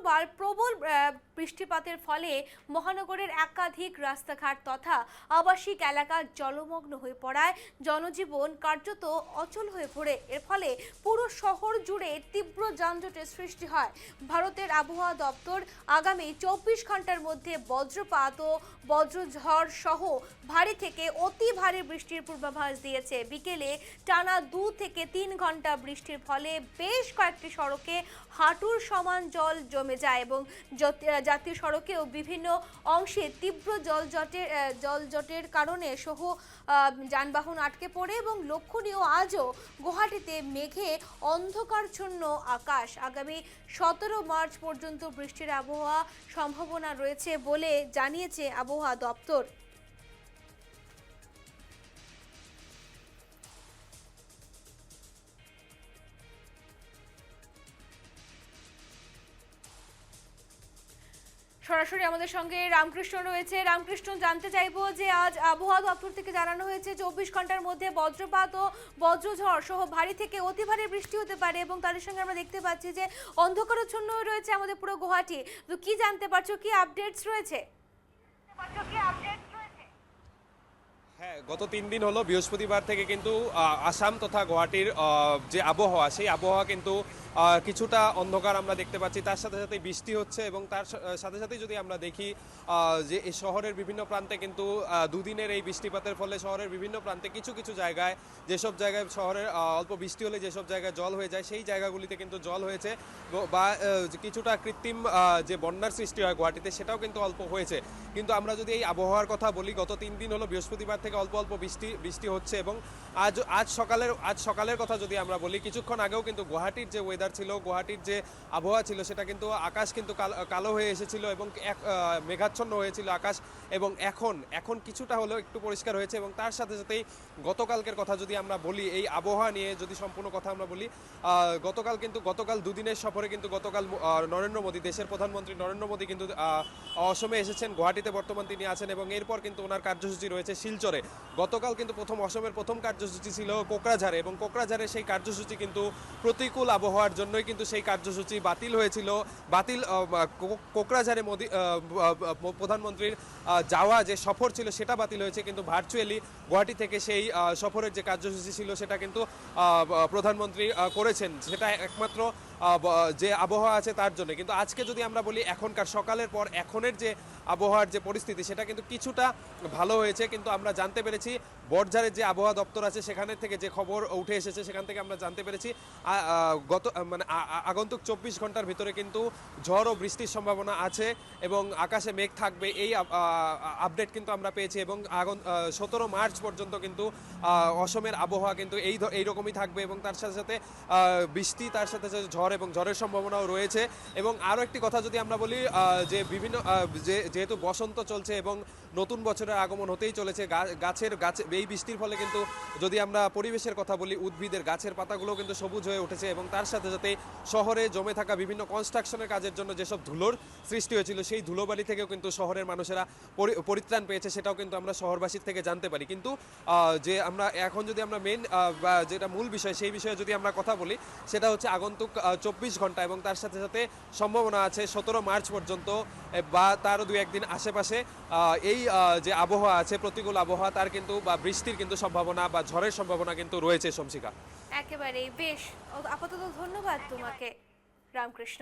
শুক্রবার প্রবল বৃষ্টিপাতের ফলে মহানগরের একাধিক রাস্তাঘাট তথা আবাসিক এলাকা জলমগ্ন হয়ে পড়ায় জনজীবন কার্যত অচল হয়ে পড়ে। এর ফলে পুরো শহর জুড়ে তীব্র যানজটের সৃষ্টি হয়। ভারতের আবহাওয়া দপ্তর আগামী 24 ঘন্টার মধ্যে বজ্রপাত ও বজ্রঝড় সহ ভারী থেকে অতি ভারী বৃষ্টির পূর্বাভাস দিয়েছে। বিকেলে টানা 2 থেকে 3 ঘন্টা বৃষ্টির ফলে বেশ কয়েকটি সড়কে হাঁটুর সমান জল জমে যায় এবং জাতীয় সড়কেও বিভিন্ন অংশে তীব্র জলজটের কারণে সহ যানবাহন আটকে পড়ে এবং লক্ষণীয় আজও গুয়াহাটিতে মেঘে অন্ধকারচ্ছন্ন আকাশ। আগামী 17 মার্চ পর্যন্ত বৃষ্টির আবহাওয়া সম্ভাবনা রয়েছে বলে জানিয়েছে আবহাওয়া দপ্তর। সরাসরি আমাদের সঙ্গে রামকৃষ্ণ রয়েছে। রামকৃষ্ণ, জানতে চাইবো যে আজ আবহাওয়া দপ্তর থেকে জানানো হয়েছে 24 ঘন্টার মধ্যে বজ্রপাত ও বজ্রঝড় সহ ভারী থেকে অতি ভারী বৃষ্টি হতে পারে এবং তাদের সঙ্গে আমরা দেখতে পাচ্ছি যে অন্ধকারাচ্ছন্ন রয়েছে আমাদের পুরো গুয়াহাটি। তো কি জানতে পারছো, কি আপডেটস রয়েছে? হ্যাঁ, গত 3 দিন হলো বৃহস্পতিবার থেকে কিন্তু আসাম তথা গুয়াহাটির যে আবহাওয়া, সেই আবহাওয়া কিন্তু কিছুটা অন্ধকার আমরা দেখতে পাচ্ছি। তার সাথে সাথে বৃষ্টি হচ্ছে এবং তার সাথে সাথে যদি আমরা দেখি যে এই শহরের বিভিন্ন প্রান্তে কিন্তু দুদিনের এই বৃষ্টিপাতের ফলে শহরের বিভিন্ন প্রান্তে কিছু কিছু জায়গায়, যেসব জায়গায় শহরের অল্প বৃষ্টি হলে যেসব জায়গায় জল হয়ে যায় সেই জায়গাগুলিতে কিন্তু জল হয়েছে বা কিছুটা কৃত্রিম যে বন্যার সৃষ্টি হয় গুয়াহাটিতে সেটাও কিন্তু অল্প হয়েছে। কিন্তু আমরা যদি এই আবহাওয়ার কথা বলি, গত 3 দিন হলো বৃহস্পতিবার থেকে অল্প অল্প বৃষ্টি হচ্ছে এবং আজ সকালের কথা যদি আমরা বলি, কিছুক্ষণ আগেও কিন্তু গুয়াহাটির যে ওয়েদার ছিল, গুয়াহাটির যে আবহাওয়া ছিল, সেটা কিন্তু আকাশ কিন্তু কালো হয়ে এসেছিল এবং মেঘাচ্ছন্ন হয়েছিল আকাশ এবং এখন কিছুটা হলেও একটু পরিষ্কার হয়েছে। এবং তার সাথে সাথেই গতকালকের কথা যদি আমরা বলি, এই আবহাওয়া নিয়ে যদি সম্পূর্ণ কথা আমরা বলি, গতকাল দুদিনের সফরে কিন্তু গতকাল নরেন্দ্র মোদী, দেশের প্রধানমন্ত্রী নরেন্দ্র মোদী কিন্তু অসমে এসেছেন। গুয়াহাটিতে বর্তমান তিনি আছেন এবং এরপর কিন্তু ওনার কার্যসূচি রয়েছে শিলচরে। গতকাল কিন্তু অসমের প্রথম কার্যসূচি ছিল কোকরাঝারে এবং কোকরাঝারে সেই কার্যসূচি কিন্তু প্রতিকূল আবহাওয়ার জন্যই কিন্তু সেই কার্যসূচি বাতিল হয়েছিল। কোকরাঝারে মোদী প্রধানমন্ত্রীর যাওয়া যে সফর ছিল সেটা বাতিল হয়েছে, কিন্তু ভার্চুয়ালি গুয়াহাটি থেকে সেই সফরের যে কার্যসূচি ছিল সেটা কিন্তু প্রধানমন্ত্রী করেছেন, সেটা একমাত্র যে আবহাওয়া আছে তার জন্য। কিন্তু আজকে যদি আমরা বলি, এখনকার সকালের পর এখনের যে আবহাওয়ার যে পরিস্থিতি সেটা কিন্তু কিছুটা ভালো হয়েছে। কিন্তু আমরা জানতে পেরেছি বর্জারের যে আবহাওয়া দপ্তর আছে সেখানে থেকে যে খবর উঠে এসেছে, সেখান থেকে আমরা জানতে পেরেছি আগন্তুক 24 ঘন্টার ভিতরে কিন্তু ঝড় ও বৃষ্টির সম্ভাবনা আছে এবং আকাশে মেঘ থাকবে, এই আপডেট কিন্তু আমরা পেয়েছি। এবং 17 মার্চ পর্যন্ত কিন্তু অসমের আবহাওয়া কিন্তু এইরকমই থাকবে এবং তার সাথে সাথে বৃষ্টি, তার সাথে সাথে ঝড় এবং ঝড়ের সম্ভাবনাও রয়েছে। এবং আরও একটি কথা যদি আমরা বলি, যে বিভিন্ন যেহেতু বসন্ত চলছে এবং নতুন বছরের আগমন হতেই চলেছে, গাছের এই বৃষ্টির ফলে কিন্তু যদি আমরা পরিবেশের কথা বলি, উদ্ভিদের গাছের পাতাগুলো কিন্তু সবুজ হয়ে উঠেছে এবং তার সাথে সাথে শহরে জমে থাকা বিভিন্ন কনস্ট্রাকশনের কাজের জন্য যেসব ধুলোর সৃষ্টি হয়েছিল সেই ধুলোবালি থেকেও কিন্তু শহরের মানুষেরা পরিত্রাণ পেয়েছে, সেটাও কিন্তু আমরা শহরবাসীর থেকে জানতে পারি। কিন্তু যে আমরা এখন যদি আমরা বা যেটা মূল বিষয়, সেই বিষয়ে যদি আমরা কথা বলি, সেটা হচ্ছে আগন্তুক 24 ঘন্টা এবং তার সাথে সাথে সম্ভাবনা আছে 17 মার্চ পর্যন্ত বা তারও 2-1 দিন আশেপাশে এই যে আবহাওয়া আছে, প্রতিকূল আবহাওয়া, তার কিন্তু বা বৃষ্টির কিন্তু সম্ভাবনা বা ঝড়ের সম্ভাবনা কিন্তু রয়েছে। শমশিকা, একেবারেই বেশ। আপাতত ধন্যবাদ তোমাকে রামকৃষ্ণ।